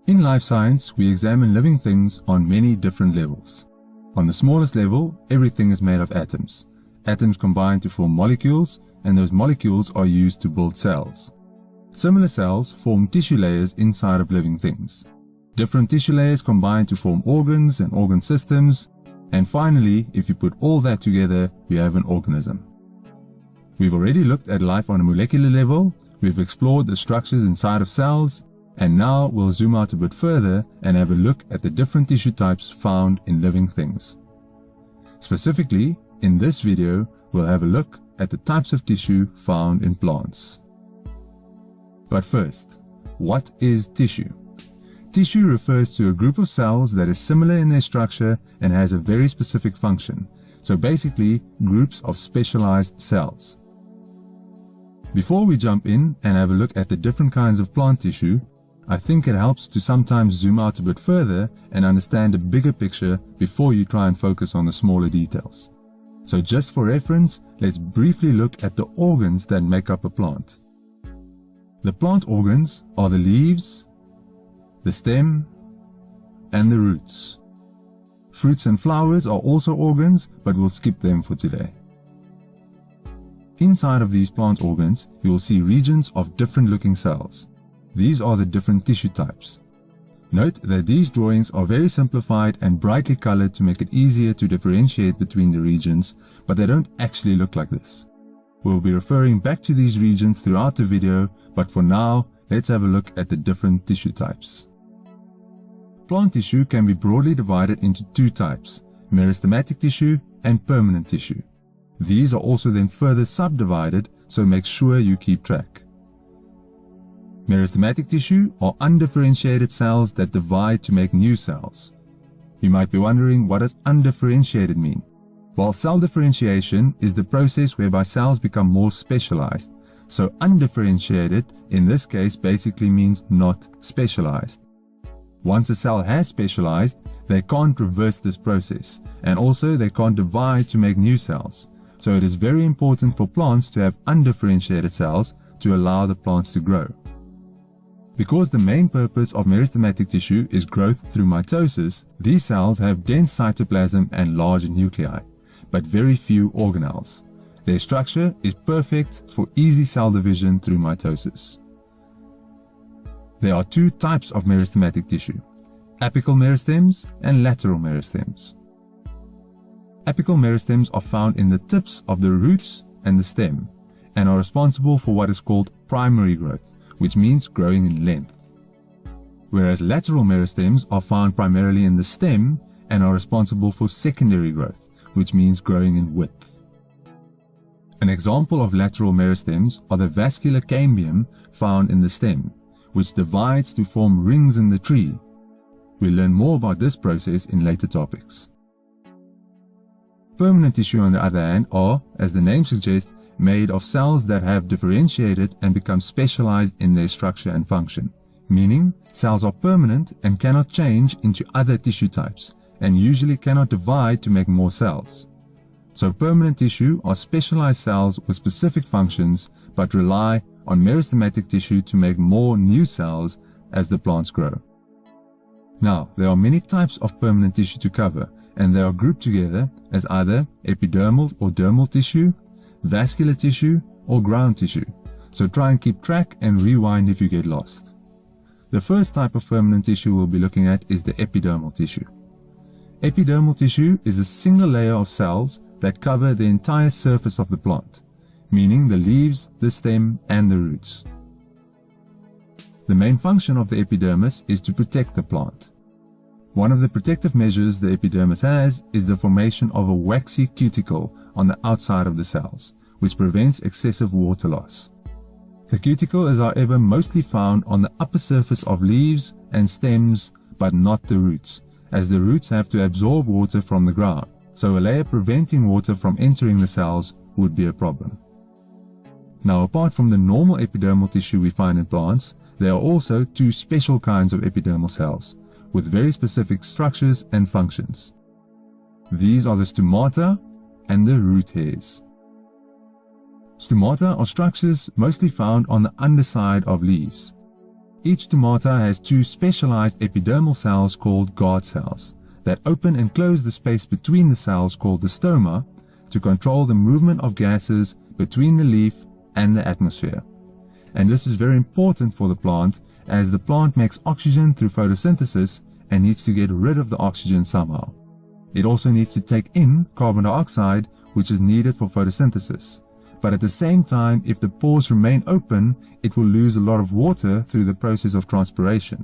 In life science, we examine living things on many different levels. On the smallest level, everything is made of atoms. Atoms combine to form molecules, and those molecules are used to build cells. Similar cells form tissue layers inside of living things. Different tissue layers combine to form organs and organ systems, and finally, if you put all that together, you have an organism. We've already looked at life on a molecular level, we've explored the structures inside of cells, and now we'll zoom out a bit further and have a look at the different tissue types found in living things. Specifically, in this video, we'll have a look at the types of tissue found in plants. But first, what is tissue? Tissue refers to a group of cells that is similar in their structure and has a very specific function. So basically, groups of specialized cells. Before we jump in and have a look at the different kinds of plant tissue, I think it helps to sometimes zoom out a bit further and understand a bigger picture before you try and focus on the smaller details. So just for reference, let's briefly look at the organs that make up a plant. The plant organs are the leaves, the stem, and the roots. Fruits and flowers are also organs, but we'll skip them for today. Inside of these plant organs, you will see regions of different looking cells. These are the different tissue types. Note that these drawings are very simplified and brightly colored to make it easier to differentiate between the regions, but they don't actually look like this. We'll be referring back to these regions throughout the video, but for now, let's have a look at the different tissue types. Plant tissue can be broadly divided into two types, meristematic tissue and permanent tissue. These are also then further subdivided, so make sure you keep track. Meristematic tissue are undifferentiated cells that divide to make new cells. You might be wondering, what does undifferentiated mean? Well, cell differentiation is the process whereby cells become more specialized. So undifferentiated in this case basically means not specialized. Once a cell has specialized, they can't reverse this process, and also they can't divide to make new cells. So it is very important for plants to have undifferentiated cells to allow the plants to grow. Because the main purpose of meristematic tissue is growth through mitosis, these cells have dense cytoplasm and large nuclei, but very few organelles. Their structure is perfect for easy cell division through mitosis. There are two types of meristematic tissue, apical meristems and lateral meristems. Apical meristems are found in the tips of the roots and the stem, and are responsible for what is called primary growth, which means growing in length. Whereas lateral meristems are found primarily in the stem and are responsible for secondary growth, which means growing in width. An example of lateral meristems are the vascular cambium found in the stem, which divides to form rings in the tree. We'll learn more about this process in later topics. Permanent tissue, on the other hand, are, as the name suggests, made of cells that have differentiated and become specialized in their structure and function, meaning cells are permanent and cannot change into other tissue types, and usually cannot divide to make more cells. So permanent tissue are specialized cells with specific functions, but rely on meristematic tissue to make more new cells as the plants grow. Now, there are many types of permanent tissue to cover, and they are grouped together as either epidermal or dermal tissue, vascular tissue, or ground tissue. So try and keep track and rewind if you get lost. The first type of permanent tissue we'll be looking at is the epidermal tissue. Epidermal tissue is a single layer of cells that cover the entire surface of the plant, meaning the leaves, the stem, and the roots. The main function of the epidermis is to protect the plant. One of the protective measures the epidermis has is the formation of a waxy cuticle on the outside of the cells, which prevents excessive water loss. The cuticle is however mostly found on the upper surface of leaves and stems, but not the roots, as the roots have to absorb water from the ground, so a layer preventing water from entering the cells would be a problem. Now, apart from the normal epidermal tissue we find in plants, there are also two special kinds of epidermal cells, with very specific structures and functions. These are the stomata and the root hairs. Stomata are structures mostly found on the underside of leaves. Each stomata has two specialized epidermal cells called guard cells that open and close the space between the cells called the stoma to control the movement of gases between the leaf and the atmosphere. And this is very important for the plant, as the plant makes oxygen through photosynthesis and needs to get rid of the oxygen somehow. It also needs to take in carbon dioxide, which is needed for photosynthesis. But at the same time, if the pores remain open, it will lose a lot of water through the process of transpiration.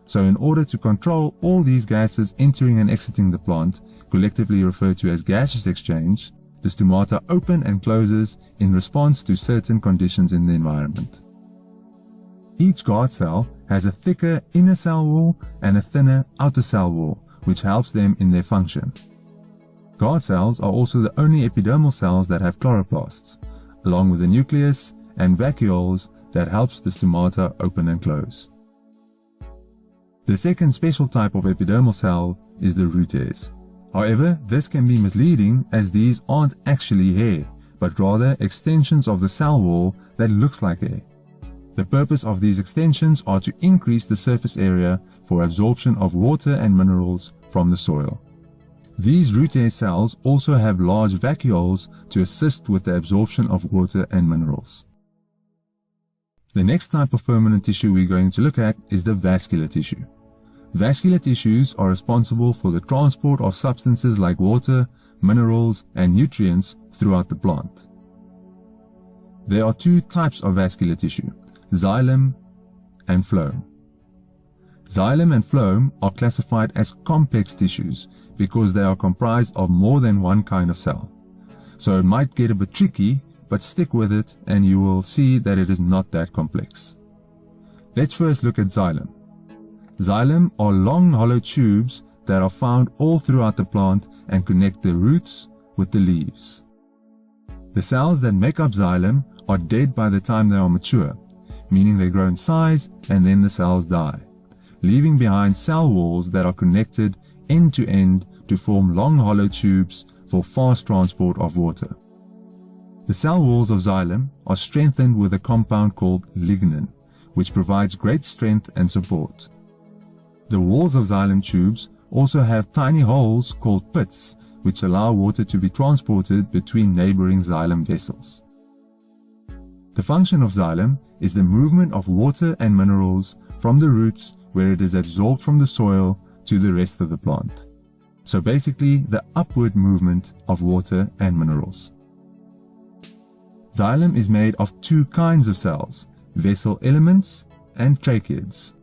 So in order to control all these gases entering and exiting the plant, collectively referred to as gaseous exchange, the stomata open and closes in response to certain conditions in the environment. Each guard cell has a thicker inner cell wall and a thinner outer cell wall, which helps them in their function. Guard cells are also the only epidermal cells that have chloroplasts, along with the nucleus and vacuoles that helps the stomata open and close. The second special type of epidermal cell is the root hairs. However, this can be misleading, as these aren't actually hair, but rather extensions of the cell wall that looks like hair. The purpose of these extensions are to increase the surface area for absorption of water and minerals from the soil. These root hair cells also have large vacuoles to assist with the absorption of water and minerals. The next type of permanent tissue we're going to look at is the vascular tissue. Vascular tissues are responsible for the transport of substances like water, minerals, and nutrients throughout the plant. There are two types of vascular tissue, xylem and phloem. Xylem and phloem are classified as complex tissues because they are comprised of more than one kind of cell. So it might get a bit tricky, but stick with it and you will see that it is not that complex. Let's first look at xylem. Xylem are long hollow tubes that are found all throughout the plant and connect the roots with the leaves. The cells that make up xylem are dead by the time they are mature, meaning they grow in size and then the cells die, leaving behind cell walls that are connected end to end to form long hollow tubes for fast transport of water. The cell walls of xylem are strengthened with a compound called lignin, which provides great strength and support. The walls of xylem tubes also have tiny holes called pits, which allow water to be transported between neighboring xylem vessels. The function of xylem is the movement of water and minerals from the roots, where it is absorbed from the soil, to the rest of the plant. So basically, the upward movement of water and minerals. Xylem is made of two kinds of cells, vessel elements and tracheids.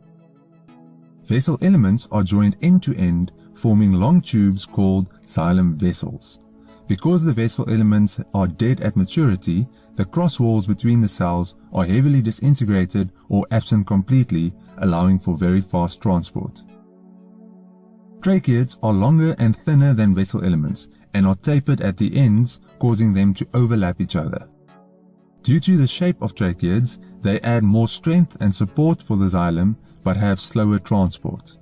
Vessel elements are joined end to end, forming long tubes called xylem vessels. Because the vessel elements are dead at maturity, the cross walls between the cells are heavily disintegrated or absent completely, allowing for very fast transport. Tracheids are longer and thinner than vessel elements and are tapered at the ends, causing them to overlap each other. Due to the shape of tracheids, they add more strength and support for the xylem, but have slower transport.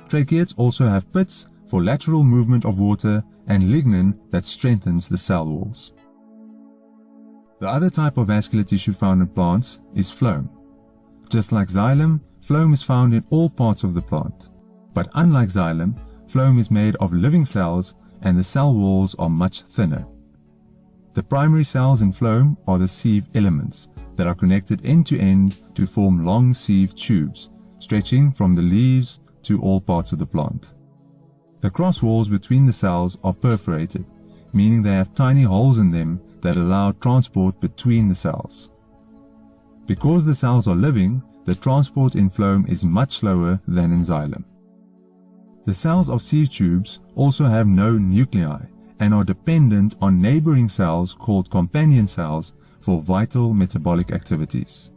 Tracheids also have pits for lateral movement of water and lignin that strengthens the cell walls. The other type of vascular tissue found in plants is phloem. Just like xylem, phloem is found in all parts of the plant. But unlike xylem, phloem is made of living cells and the cell walls are much thinner. The primary cells in phloem are the sieve elements that are connected end to end to form long sieve tubes, stretching from the leaves to all parts of the plant. The cross walls between the cells are perforated, meaning they have tiny holes in them that allow transport between the cells. Because the cells are living, the transport in phloem is much slower than in xylem. The cells of sieve tubes also have no nuclei and are dependent on neighboring cells called companion cells for vital metabolic activities.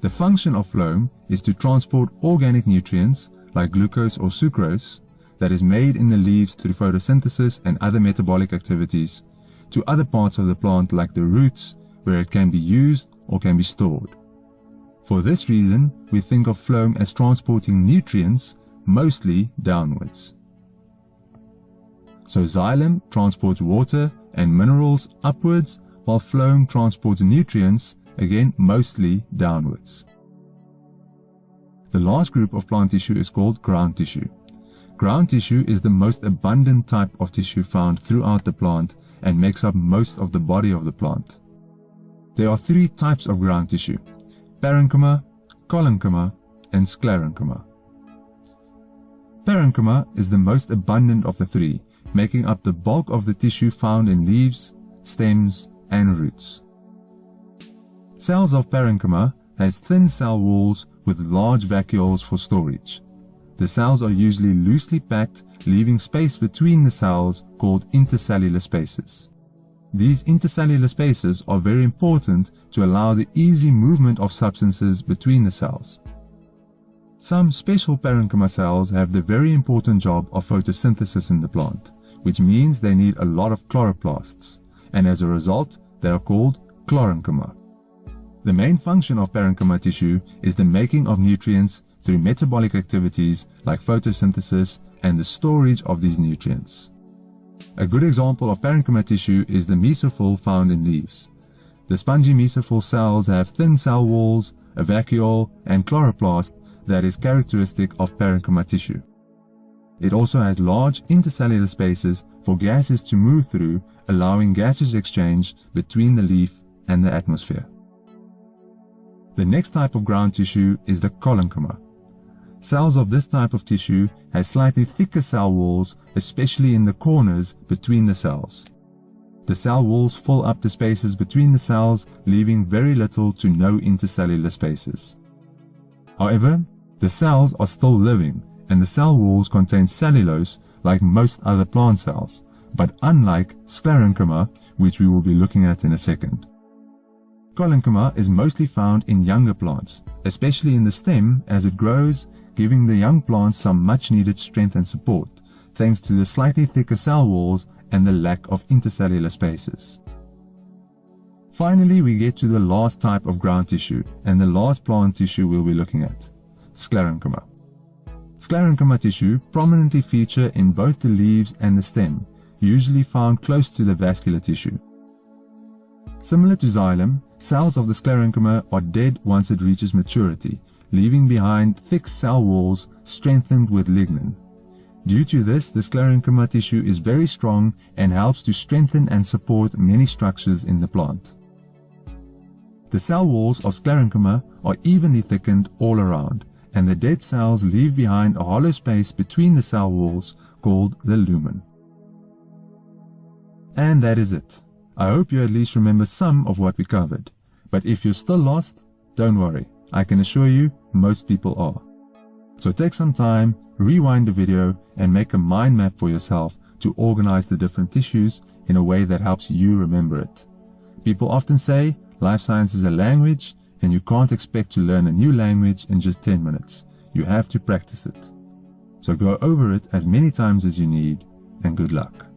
The function of phloem is to transport organic nutrients like glucose or sucrose that is made in the leaves through photosynthesis and other metabolic activities to other parts of the plant like the roots, where it can be used or can be stored. For this reason, we think of phloem as transporting nutrients mostly downwards. So xylem transports water and minerals upwards, while phloem transports nutrients, again mostly downwards. The last group of plant tissue is called ground tissue. Ground tissue is the most abundant type of tissue found throughout the plant and makes up most of the body of the plant. There are three types of ground tissue: parenchyma, collenchyma, and sclerenchyma. Parenchyma is the most abundant of the three, making up the bulk of the tissue found in leaves, stems, and roots. Cells of parenchyma has thin cell walls with large vacuoles for storage. The cells are usually loosely packed, leaving space between the cells called intercellular spaces. These intercellular spaces are very important to allow the easy movement of substances between the cells. Some special parenchyma cells have the very important job of photosynthesis in the plant, which means they need a lot of chloroplasts, and as a result, they are called chlorenchyma. The main function of parenchyma tissue is the making of nutrients through metabolic activities like photosynthesis and the storage of these nutrients. A good example of parenchyma tissue is the mesophyll found in leaves. The spongy mesophyll cells have thin cell walls, a vacuole, and chloroplast that is characteristic of parenchyma tissue. It also has large intercellular spaces for gases to move through, allowing gaseous exchange between the leaf and the atmosphere. The next type of ground tissue is the collenchyma. Cells of this type of tissue have slightly thicker cell walls, especially in the corners between the cells. The cell walls fill up the spaces between the cells, leaving very little to no intercellular spaces. However, the cells are still living, and the cell walls contain cellulose like most other plant cells, but unlike sclerenchyma, which we will be looking at in a second. Collenchyma is mostly found in younger plants, especially in the stem as it grows, giving the young plants some much-needed strength and support, thanks to the slightly thicker cell walls and the lack of intercellular spaces. Finally, we get to the last type of ground tissue, and the last plant tissue we'll be looking at, sclerenchyma. Sclerenchyma tissue prominently feature in both the leaves and the stem, usually found close to the vascular tissue. Similar to xylem, cells of the sclerenchyma are dead once it reaches maturity, leaving behind thick cell walls strengthened with lignin. Due to this, the sclerenchyma tissue is very strong and helps to strengthen and support many structures in the plant. The cell walls of sclerenchyma are evenly thickened all around, and the dead cells leave behind a hollow space between the cell walls called the lumen. And that is it. I hope you at least remember some of what we covered, but if you're still lost, don't worry, I can assure you most people are. So take some time, rewind the video, and make a mind map for yourself to organize the different tissues in a way that helps you remember it. People often say life science is a language, and you can't expect to learn a new language in just 10 minutes. You have to practice it. So go over it as many times as you need, and good luck.